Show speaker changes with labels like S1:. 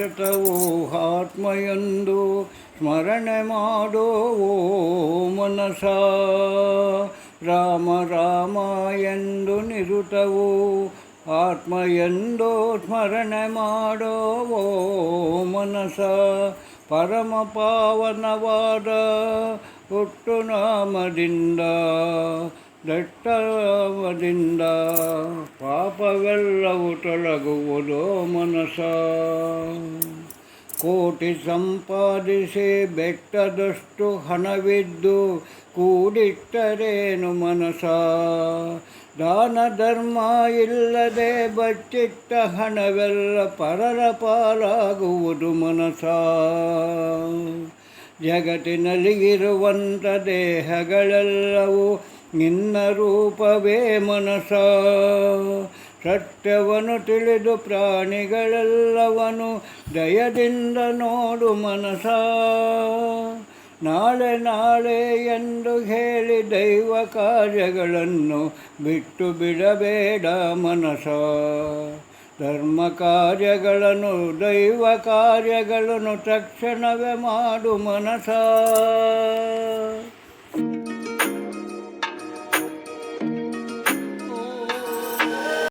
S1: ಸತತವೋ ಆತ್ಮಯಂದು ಸ್ಮರಣೆ ಮಾಡೋ ಓ ಮನಸ. ರಾಮ ರಾಮ ಎಂದು ನಿರುತವೋ ಆತ್ಮಯಂದು ಸ್ಮರಣೆ ಮಾಡೋ ಓ ಮನಸ. ಪರಮ ಪಾವನವಾದ ಹುಟ್ಟು ನಾಮದಿಂದ ದಟ್ಟವದಿಂದ ಪಾಪವೆಲ್ಲವೂ ತೊಲಗುವುದೋ ಮನಸ. ಕೋಟಿ ಸಂಪಾದಿಸಿ ಬೆಟ್ಟದಷ್ಟು ಹಣವಿದ್ದು ಕೂಡಿಟ್ಟರೇನು ಮನಸ. ದಾನ ಧರ್ಮ ಇಲ್ಲದೆ ಬಚ್ಚಿಟ್ಟ ಹಣವೆಲ್ಲ ಪರರ ಪಾಲಾಗುವುದು ಮನಸ. ಜಗತ್ತಿನಲ್ಲಿ ಇರುವಂಥ ದೇಹಗಳೆಲ್ಲವೂ ನಿನ್ನ ರೂಪವೇ ಮನಸ. ಸತ್ಯವನ್ನು ತಿಳಿದು ಪ್ರಾಣಿಗಳೆಲ್ಲವನು ದಯದಿಂದ ನೋಡು ಮನಸ. ನಾಳೆ ನಾಳೆ ಎಂದು ಹೇಳಿ ದೈವ ಕಾರ್ಯಗಳನ್ನು ಬಿಟ್ಟು ಬಿಡಬೇಡ ಮನಸ. ಧರ್ಮ ಕಾರ್ಯಗಳನ್ನು ದೈವ ಕಾರ್ಯಗಳನ್ನು ತಕ್ಷಣವೇ ಮಾಡು ಮನಸ.